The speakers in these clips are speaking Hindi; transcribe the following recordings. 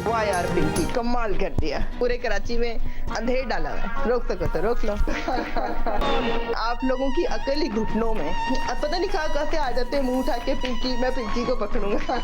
वाह यार पिंकी, कमाल कर दिया। पूरे कराची में अंधेर डाला है, रोक सको तो रोक लो। आप लोगों की अकल ही घुटनों में। अब पता नहीं कहाँ कहाँ से आ जाते हैं मुंह उठा के, पिंकी मैं पिंकी को पकड़ूंगा।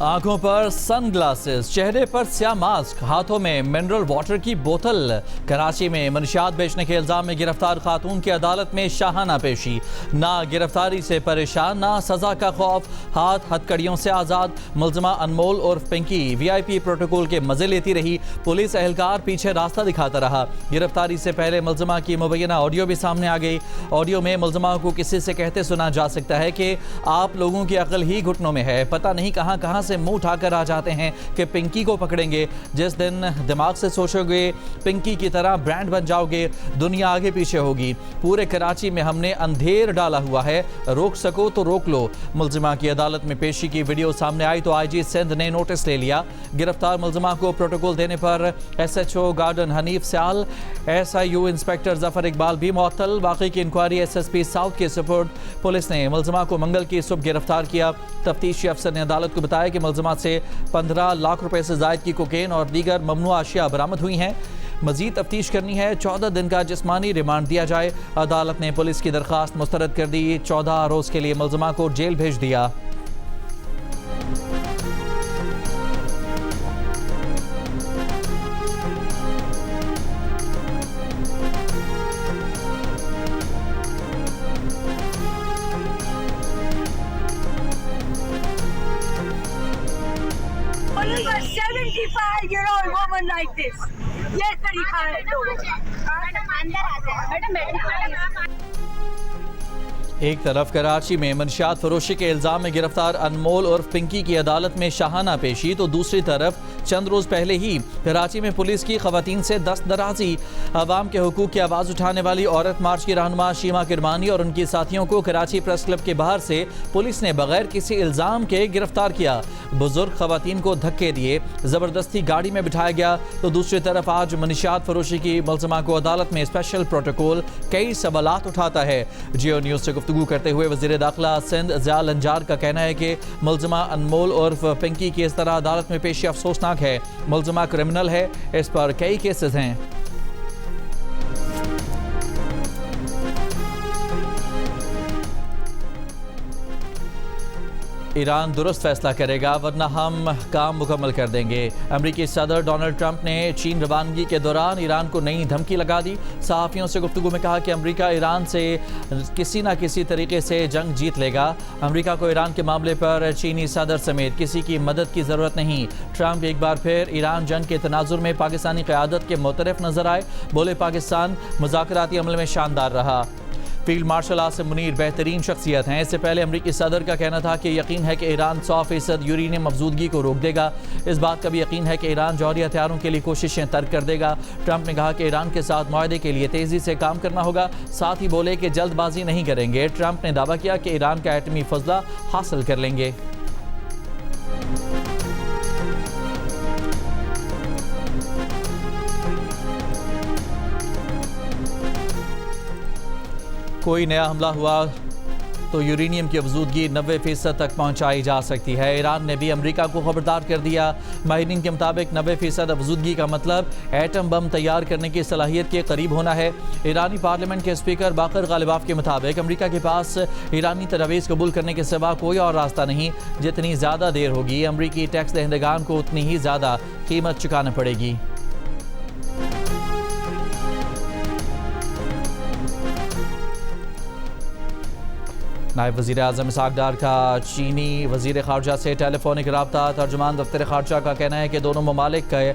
आंखों पर सनग्लासेस, चेहरे पर स्याह मास्क, हाथों में मिनरल वाटर की बोतल। कराची में मनशियात बेचने के इल्जाम में गिरफ्तार खातून की अदालत में शाहाना पेशी। ना गिरफ्तारी से परेशान, ना सजा का खौफ, हाथ हथकड़ियों से आजाद। मुलजमा अनमोल और पिंकी VIP प्रोटोकॉल के मजे लेती रही। पुलिस एहलकार पीछे रास्ता दिखाता रहा। गिरफ्तारी से पहले मुलजमा की मुबैना ऑडियो भी सामने आ गई। ऑडियो में मुलजमा को किसी से कहते सुना जा सकता है कि आप लोगों की अकल ही घुटनों में है, पता नहीं कहां कहां से मुंह उठाकर आ जाते हैं कि पिंकी को पकड़ेंगे। जिस दिन दिमाग से सोचोगे पिंकी की तरह ब्रांड बन जाओगे, दुनिया आगे पीछे होगी। पूरे कराची में हमने अंधेर डाला हुआ है, रोक सको तो रोक लो। मुलजिमा की अदालत में पेशी की वीडियो सामने आई तो IG सिंध ने नोटिस ले लिया। गिरफ्तार मुलजिमा को प्रोटोकॉल देने पर SHO गार्डन हनीफ स्याल, SIU इंस्पेक्टर जफर इकबाल भी मुअत्तल। बाकी की इंक्वायरी SSP साउथ के सुपुर्द। पुलिस ने मुलजिमा को मंगल की सुबह गिरफ्तार किया। तफ्तीशी अफसर ने अदालत को बताया कि मुलजिमा से 15 लाख रुपए से जायद की कोकेन और दीगर ममनुआ अशिया बरामद हुई हैं। मजीद तफ्तीश करनी है, 14 दिन का जिस्मानी रिमांड दिया जाए। अदालत ने पुलिस की दरख्वास्त मुस्तरद कर दी। 14 रोज के लिए मुलजिमा को जेल भेज दिया। Only a 75-year-old woman like this. ये तरीका है मैडम। एक तरफ कराची में मनशियात फरोशी के इल्जाम में गिरफ्तार अनमोल और पिंकी की अदालत में शाहाना पेशी, तो दूसरी तरफ चंद रोज पहले ही कराची में पुलिस की खवातीन से दस्तदराजी। अवाम के हुकूक की आवाज़ उठाने वाली औरत मार्च की रहनुमा शीमा किरमानी और उनकी साथियों को कराची प्रेस क्लब के बाहर से पुलिस ने बगैर किसी इल्जाम के गिरफ्तार किया। बुजुर्ग खवातीन को धक्के दिए, जबरदस्ती गाड़ी में बिठाया गया। तो दूसरी तरफ आज मनशियात फरोशी की मुलजिमा को अदालत में स्पेशल प्रोटोकॉल कई सवालात उठाता है। जियो न्यूज से गुफ्तगू करते हुए वज़ीर दाखिला सिंध ज़िया लंजार का कहना है कि मुलजिमा अनमोल और पिंकी की इस तरह अदालत में पेशी अफसोसनाक है। मुलजिमा क्रिमिनल है, इस पर कई केसेस हैं। ईरान दुरुस्त फैसला करेगा वरना हम काम मुकम्मल कर देंगे। अमरीकी सदर डोनाल्ड ट्रंप ने चीन रवानगी के दौरान ईरान को नई धमकी लगा दी। सहाफ़ियों से गुफ्तगू में कहा कि अमरीका ईरान से किसी न किसी तरीके से जंग जीत लेगा। अमरीका को ईरान के मामले पर चीनी सदर समेत किसी की मदद की ज़रूरत नहीं। ट्रंप एक बार फिर ईरान जंग के तनाजुर में पाकिस्तानी क़यादत के मुतरफ नजर आए। बोले पाकिस्तान मुज़ाकराती अमल में शानदार रहा। फील्ड मार्शल आसिम मुनीर बेहतरीन शख्सियत हैं। इससे पहले अमरीकी सदर का कहना था कि यकीन है कि ईरान 100% यूरेनियम मफजूदगी को रोक देगा। इस बात का भी यकीन है कि ईरान जौहरी हथियारों के लिए कोशिशें तर्क कर देगा। ट्रंप ने कहा कि ईरान के साथ मुआहदे के लिए तेज़ी से काम करना होगा। साथ ही बोले कि जल्दबाजी नहीं करेंगे। ट्रंप ने दावा किया कि ईरान का एटमी फजला हासिल कर लेंगे। कोई नया हमला हुआ तो यूरेनियम की मफजूदगी 90% तक पहुंचाई जा सकती है। ईरान ने भी अमेरिका को खबरदार कर दिया। माहिरीन के मुताबिक 90% मफजूदगी का मतलब एटम बम तैयार करने की सलाहियत के करीब होना है। ईरानी पार्लियामेंट के स्पीकर बाकर गालिबाफ के मुताबिक अमेरिका के पास ईरानी तजावीज़ कबूल करने के सिवा कोई और रास्ता नहीं। जितनी ज़्यादा देर होगी अमरीकी टैक्स दहिंदगान को उतनी ही ज़्यादा कीमत चुकाना पड़ेगी। नायब वज़ीर आज़म इसहाक़ डार का चीनी वज़ीर ख़ारजा से टेलीफोनिक रब्ता। तर्जुमान दफ्तर ख़ारजा का कहना है कि दोनों ममालिक के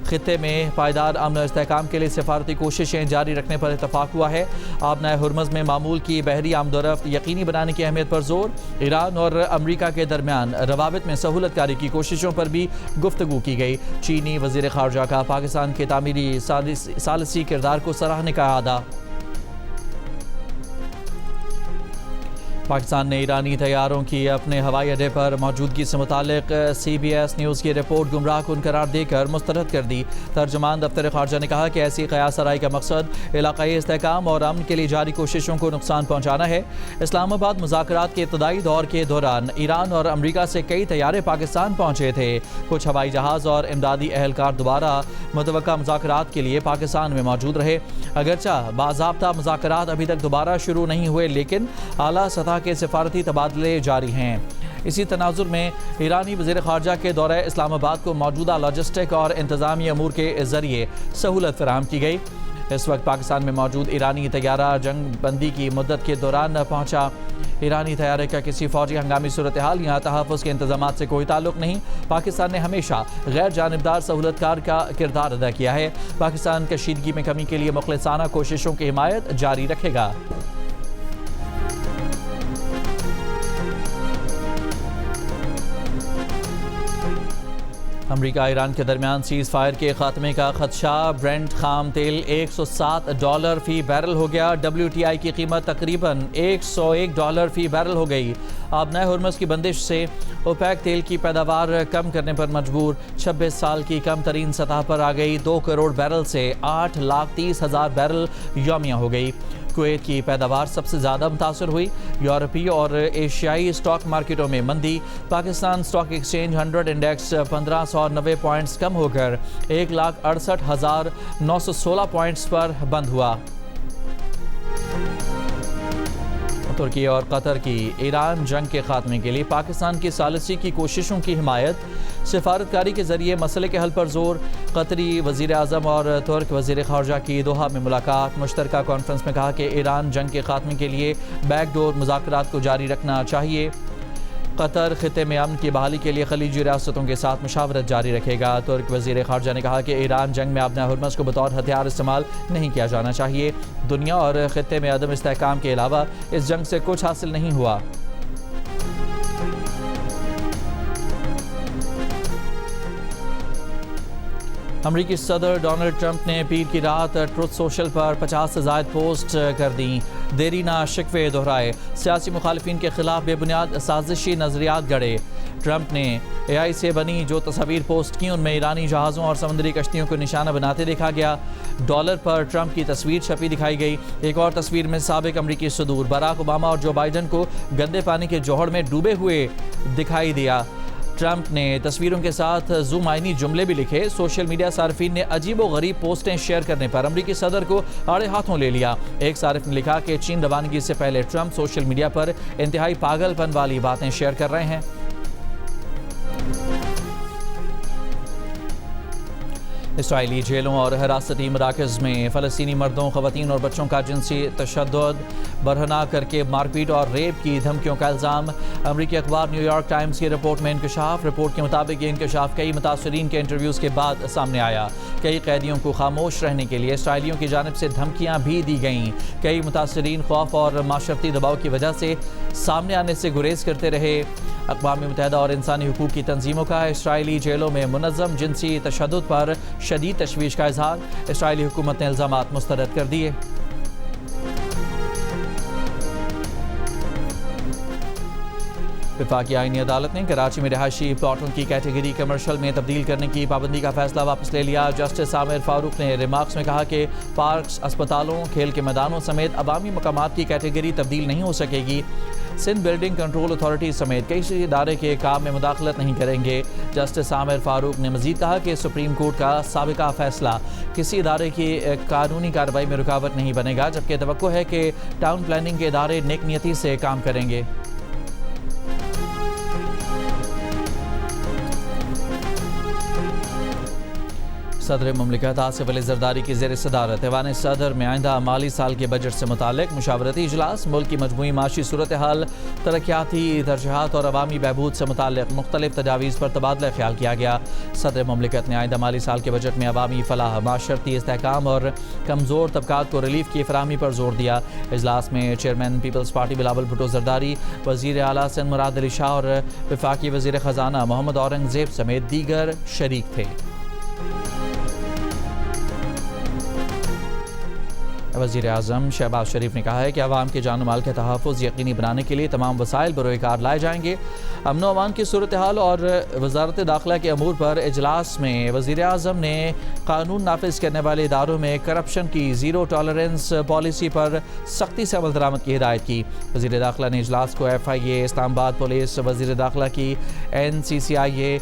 ख़ित्ते में पायदार अमन और इस्तेहकाम के लिए सफारती कोशिशें जारी रखने पर इतफ़ाक़ हुआ है। आबनाए हुर्मुज़ में मामूल की बहरी आमदोरफ्त यकीनी बनाने की अहमियत पर जोर। ईरान और अमरीका के दरमियान रवाबित में सहूलतकारी की कोशिशों पर भी गुफ्तगू की गई। चीनी वज़ीर ख़ारजा का पाकिस्तान के तामीरी सालिसी किरदार को सराहने का आदा। पाकिस्तान ने ईरानी तैयारों की अपने हवाई अड्डे पर मौजूदगी से मुतालिक CBS न्यूज़ की रिपोर्ट गुमराह कुन करार देकर मुस्तरद कर दी। तर्जुमान दफ्तर खारजा ने कहा कि ऐसी क़यास आराई का मकसद इलाक़ाई इस्तेहकाम और अमन के लिए जारी कोशिशों को नुकसान पहुँचाना है। इस्लामाबाद मुज़ाकरात के इब्तदाई दौर के दौरान ईरान और अमरीका से कई तैयारे पाकिस्तान पहुँचे थे। कुछ हवाई जहाज़ और इमदादी एहलकार दोबारा मुतवक्का मुज़ाकरात के लिए पाकिस्तान में मौजूद रहे। अगरचा बाज़ाब्ता मुज़ाकरात अभी तक दोबारा शुरू नहीं हुए, लेकिन आला सतह के सिफारती तबादले जारी हैं। इसी तनाजुर में ईरानी वज़ीर ख़ारजा के दौरे इस्लामाबाद को मौजूदा लॉजिस्टिक और इंतज़ामी अमूर के ज़रिए सहूलत फराहम की गई। इस वक्त पाकिस्तान में मौजूद ईरानी तैयारा जंग बंदी की मुद्दत के दौरान पहुँचा। ईरानी तैयारे का किसी फौजी हंगामी सूरत हाल या तहफ़्फ़ुज़ के इंतज़ामात से कोई ताल्लुक़ नहीं। पाकिस्तान ने हमेशा गैर जानिबदार सहूलतकार का किरदार अदा किया है। पाकिस्तान कशीदगी में कमी के लिए मुखलिसाना कोशिशों की हिमायत जारी रखेगा। अमरीका ईरान के दरमियान सीज़ फायर के खात्मे का खदशा। ब्रेंट खाम तेल $107 फ़ी बैरल हो गया। WTI की कीमत तकरीबन $101 फ़ी बैरल हो गई। आबनाए हुर्मुज़ की बंदिश से ओपेक तेल की पैदावार कम करने पर मजबूर। 26 साल की कम तरीन सतह पर आ गई। 2 करोड़ बैरल से 8,30,000 बैरल यौमिया हो गई। कुवैत की पैदावार सबसे ज़्यादा मुतासर हुई। यूरोपीय और एशियाई स्टॉक मार्केटों में मंदी। Pakistan stock exchange 100 index 1590 points कम होकर 1,68,916 पॉइंट्स पर बंद हुआ। तुर्की और कतर की ईरान जंग के खात्मे के लिए पाकिस्तान की सालिसी की कोशिशों की हिमायत। सिफारतकारी के जरिए मसले के हल पर जोर। कतरी वज़ीर आज़म और तुर्क वज़ीर ख़ारजा की दोहा में मुलाकात। मुश्तरका कॉन्फ्रेंस में कहा कि ईरान जंग के खात्मे के लिए बैकडोर मुज़ाकरात को जारी रखना चाहिए। कतर खिते में अमन की बहाली के लिए खलीजी रियासतों के साथ मुशावरत जारी रखेगा। तुर्क वज़ीर ख़ारजा ने कहा कि ईरान जंग में आबना हुर्मुज़ को बतौर हथियार इस्तेमाल नहीं किया जाना चाहिए। दुनिया और खिते में अदम इस्तेहकाम के अलावा इस जंग से कुछ हासिल नहीं हुआ। अमरीकी सदर डोनाल्ड ट्रंप ने पीर की रात ट्रुथ सोशल पर 50 से ज़ायद पोस्ट कर दी। देरी ना शिकवे दोहराए। सियासी मुखालिफिन के खिलाफ बेबुनियाद साजिशी नज़रियात गढ़े। ट्रंप ने AI से बनी जो तस्वीर पोस्ट की उनमें ईरानी जहाज़ों और समुद्री कश्तियों को निशाना बनाते देखा गया। डॉलर पर ट्रंप की तस्वीर छपी दिखाई गई। एक और तस्वीर में साबिक अमरीकी सदूर बराक ओबामा और जो बाइडन को गंदे पानी के जोहड़ में डूबे हुए दिखाई दिया। ट्रंप ने तस्वीरों के साथ जुमाइनी जुमले भी लिखे। सोशल मीडिया सार्फिन ने अजीब व गरीब पोस्टें शेयर करने पर अमरीकी सदर को आड़े हाथों ले लिया। एक सारिफ ने लिखा कि चीन रवानगी से पहले ट्रंप सोशल मीडिया पर इंतहाई पागलपन वाली बातें शेयर कर रहे हैं। इसराइली जेलों और हिरासती मराकज़ में फ़लस्तीनी मर्दों, ख़वातीन और बच्चों का जिनसी तशद्दुद बरहना करके मारपीट और रेप की धमकियों का इल्ज़ाम। अमरीकी अखबार न्यूयॉर्क टाइम्स की रिपोर्ट में इंकशाफ। रिपोर्ट के मुताबिक ये इंकशाफ कई मुतासरीन के इंटरव्यूज़ के बाद सामने आया। कई कैदियों को खामोश रहने के लिए इसराइलियों की जानिब से धमकियाँ भी दी गईं। कई मुतासरीन खौफ और माशरती दबाव की वजह से सामने आने से गुरेज करते रहे। अक़वाम मुत्तहिदा और इंसानी हुकूक की तंजीमों का इसराइली जेलों में मुनज़्ज़म जिनसी तशद्दुद पर शदीद तशवीश का इज़हार। इसराइली हुकूमत ने इल्ज़ामात मुस्तरद कर दिए। वफाकी आईनी अदालत ने कराची में रहायशी प्लॉटों की कैटेगरी कमर्शियल में तब्दील करने की पाबंदी का फैसला वापस ले लिया। जस्टिस आमिर फारूक ने रिमार्क्स में कहा कि पार्क्स, अस्पतालों, खेल के मैदानों समेत अवामी मकामात की कैटेगरी तब्दील नहीं हो सकेगी। सिंध बिल्डिंग कंट्रोल अथॉरिटी समेत कई इदारे के काम में मुदाखलत नहीं करेंगे। जस्टिस आमिर फारूक ने मजीद कहा कि सुप्रीम कोर्ट का साबिका फैसला किसी इदारे की कानूनी कार्रवाई में रुकावट नहीं बनेगा, जबकि तवक्को है कि टाउन प्लानिंग के इदारे नेकनियती से काम करेंगे। सदर मुमलिकत आसिफ अली जरदारी की ज़ेर सदारत ऐवान सदर में आइंदा माली साल के बजट से मुतालिक मुशावरती इजलास। मुल्क की मजमूई माशी सूरत हाल, तरक्याती तरजीहात और अवामी बहबूद से मुतालिक मुख्तलिफ तजावीज़ पर तबादला ख्याल किया गया। सदर मुमलिकत ने आइंदा माली साल के बजट में अवामी फलाह, माशरती इस्तेहकाम और कमज़ोर तबकात को रिलीफ की फराहमी पर जोर दिया। इजलास में चेयरमैन पीपल्स पार्टी बिलावल भुट्टो जरदारी, वज़ीर आला सिंध मुराद अली शाह और वफाकी वज़ीर ख़जाना मोहम्मद औरंगज़ेब समेत दीगर शरीक थे। वज़ीर आज़म शहबाज शरीफ ने कहा है कि अवाम के जान माल के तहफ़्फ़ुज़ यकीनी बनाने के लिए तमाम वसाइल बरोकार लाए जाएंगे। अमन व अमान की सूरत हाल और वज़ारत दाखिला के अमूर पर इजलास में वज़ीर आज़म ने कानून नाफिज करने वाले इदारों में करप्शन की ज़ीरो टॉलरेंस पॉलिसी पर सख्ती से अमल दरामद की हिदायत की। वज़ीर दाखिला ने इजलास को FIA, इस्लामाबाद पुलिस, वज़ीर दाखिला की NCCIA,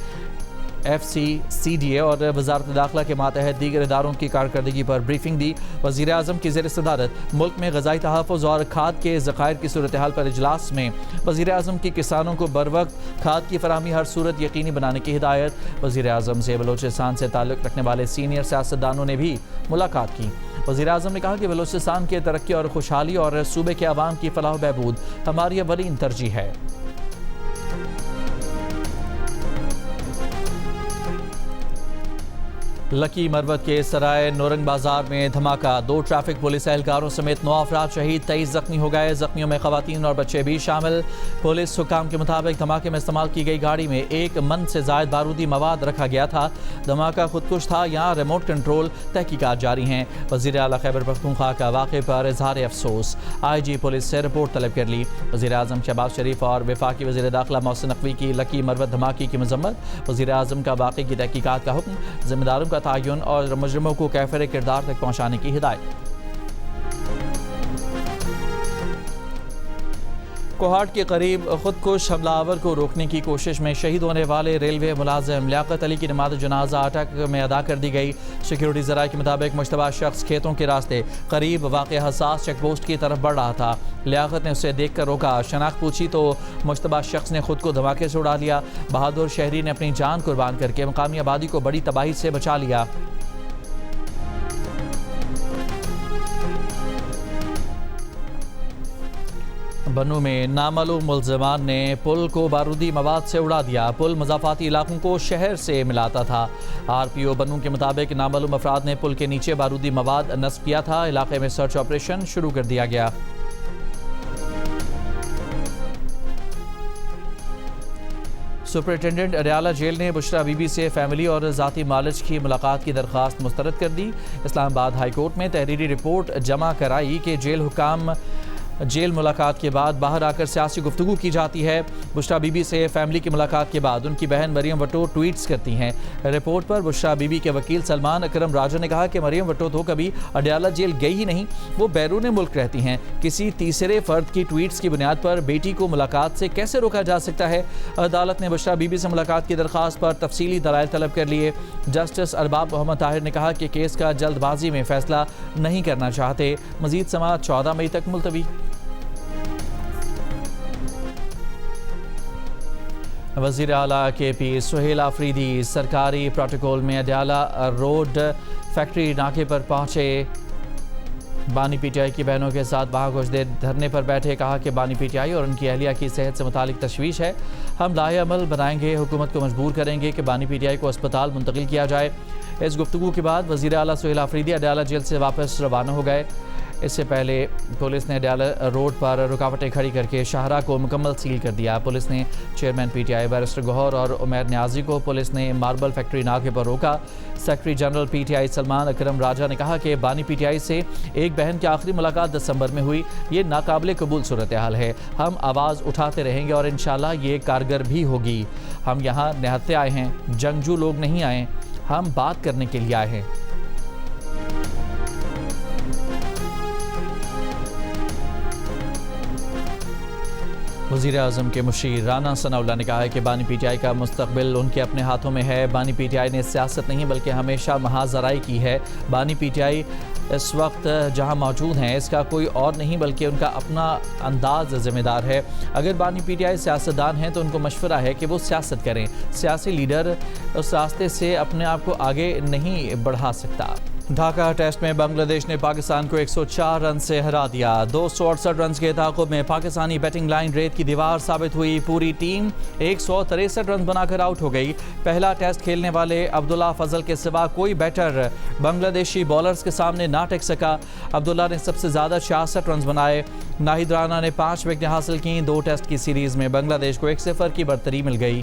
FCCDA और वज़ारत दाखिला के मातहत दीगर इदारों की कारकर्दगी पर ब्रीफिंग दी। वज़ीर आज़म की ज़ेर सदारत मुल्क में ग़ज़ाई तहफ़्फ़ुज़ और खाद के ज़ख़ायर की सूरत हाल पर इजलास में वज़ीर आज़म की किसानों को बर वक्त खाद की फराहमी हर सूरत यकीनी बनाने की हिदायत। वज़ीर आज़म से बलोचिस्तान से ताल्लुक़ रखने वाले सीनियर सियासतदानों ने भी मुलाकात की। वज़ीर आज़म ने कहा कि बलोचिस्तान की तरक्की और खुशहाली और सूबे के अवाम की फलाह बहबूद हमारी अवलीन तरजीह है। लकी मरवत के सराय नौरंग बाजार में धमाका, 2 ट्रैफिक पुलिस एहलकारों समेत 9 अफराद शहीद, 23 जख्मी हो गए। जख्मियों में खवातीन और बच्चे भी शामिल। पुलिस हुकाम के मुताबिक धमाके में इस्तेमाल की गई गाड़ी में 1 मन से ज़ायद बारूदी मवाद रखा गया था। धमाका खुदकुश था, यहाँ रिमोट कंट्रोल तहकीकात जारी हैं। वज़ीर आला खैबर पख्तूनख्वा का वाक़े पर इजहार अफसोस, IG पुलिस से रिपोर्ट तलब कर ली। वज़ीर आज़म शहबाज शरीफ और वफाकी वज़ीर दाखिला मोहसिन नकवी की लकी मरवत धमाके की मजम्मत। वज़ीर आज़म का वाक़े की तहकीकात का हुक्म, ज़िम्मेदारों का तयन और मुजरिमों को कैफिर किरदार तक पहुंचाने की हिदायत। कोहाट के करीब खुदकुश हमलावर को रोकने की कोशिश में शहीद होने वाले रेलवे मुलाजिम लियाकत अली की नमाज जनाजा अटक में अदा कर दी गई। सिक्योरिटी ज़राए के मुताबिक मुश्तबा शख्स खेतों के रास्ते करीब वाक़ हसास चेक पोस्ट की तरफ बढ़ रहा था। लियाकत ने उसे देख कर रोका, शनाख्त पूछी तो मुश्तबा शख्स ने खुद को धमाके से उड़ा लिया। बहादुर शहरी ने अपनी जान कुर्बान करके मकामी आबादी को बड़ी तबाही से बचा लिया। बन्नू में नामालूम मुल्ज़िमान ने पुल को बारूदी मवाद से उड़ा दिया। पुल मज़ाफ़ाती इलाकों को शहर से मिलाता था। RPO बन्नू के मुताबिक नामालूम अफराद ने पुल के नीचे बारूदी मवाद नस्ब किया था। इलाके में सर्च ऑपरेशन शुरू कर दिया गया। सुपरिटेंडेंट अडयाला जेल ने बुशरा बीबी से फैमिली और ज़ाती मालिज की मुलाकात की दरख्वास्त मुस्तरद कर दी। इस्लामाबाद हाई कोर्ट में तहरीरी रिपोर्ट जमा कराई कि जेल हुकाम जेल मुलाकात के बाद बाहर आकर सियासी गुफ्तगू की जाती है। बुशरा बीबी से फैमिली की मुलाकात के बाद उनकी बहन मरियम वटो ट्वीट्स करती हैं। रिपोर्ट पर बुशरा बीबी के वकील सलमान अकरम राजा ने कहा कि मरियम वटो तो कभी अडयाला जेल गई ही नहीं, वो बैरून मुल्क रहती हैं। किसी तीसरे फर्द की ट्वीट्स की बुनियाद पर बेटी को मुलाकात से कैसे रोका जा सकता है। अदालत ने बुशरा बीबी से मुलाकात की दरख्वास्त पर तफसीली दलाइल तलब कर लिए। जस्टिस अरबाब मोहम्मद ताहिर ने कहा कि केस का जल्दबाजी में फैसला नहीं करना चाहते। मजीद समाअत 14 मई तक मुलतवी। वज़ीर आला KP सुहेल आफरीदी सरकारी प्रोटोकॉल में अडयाला रोड फैक्ट्री नाके पर पहुँचे। बानी PTI की बहनों के साथ वहाँ कुछ देर धरने पर बैठे। कहा कि बानी PTI और उनकी अहलिया की सेहत से मुतालिक तशवीश है। हम लाए अमल बनाएंगे, हुकूमत को मजबूर करेंगे कि बानी PTI को अस्पताल मुंतकिल किया जाए। इस गुफ्तगू के बाद वज़ीर आला सुहेल आफरीदी अडयाला जेल से वापस रवाना हो गए। इससे पहले पुलिस ने अडयाला रोड पर रुकावटें खड़ी करके शाहरा को मुकम्मल सील कर दिया। पुलिस ने चेयरमैन PTI बैरिस्टर गौहर और उमैर न्याजी को पुलिस ने मार्बल फैक्ट्री नाके पर रोका। सेक्रेटरी जनरल PTI सलमान अकरम राजा ने कहा कि बानी PTI से एक बहन की आखिरी मुलाकात दिसंबर में हुई। ये नाकाबिले कबूल सूरत हाल है। हम आवाज़ उठाते रहेंगे और इंशाल्लाह ये कारगर भी होगी। हम यहाँ निहत्ते आए हैं, जंगजू लोग नहीं आए, हम बात करने के लिए आए हैं। वज़ीर आज़म के मुशीर राना सनाउल्लाह ने कहा है कि बानी PTI का मुस्तकबिल उनके अपने हाथों में है। बानी PTI ने सियासत नहीं बल्कि हमेशा महाजराई की है। बानी PTI इस वक्त जहां मौजूद हैं इसका कोई और नहीं बल्कि उनका अपना अंदाज ज़िम्मेदार है। अगर बानी PTI सियासतदान हैं तो उनको मशवरा है कि वो सियासत करें। सियासी लीडर उस रास्ते से अपने आप को आगे नहीं बढ़ा सकता। ढाका टेस्ट में बांग्लादेश ने पाकिस्तान को 104 रन से हरा दिया। 268 रन के ताक़ुब में पाकिस्तानी बैटिंग लाइन रेत की दीवार साबित हुई। पूरी टीम 163 रन बनाकर आउट हो गई। पहला टेस्ट खेलने वाले अब्दुल्ला फजल के सिवा कोई बैटर बांग्लादेशी बॉलर्स के सामने ना टिक सका। अब्दुल्ला ने सबसे ज़्यादा 66 रन बनाए। नाहिद राना ने 5 विकेटें हासिल की। 2 टेस्ट की सीरीज़ में बांग्लादेश को 1-0 की बढ़तरी मिल गई।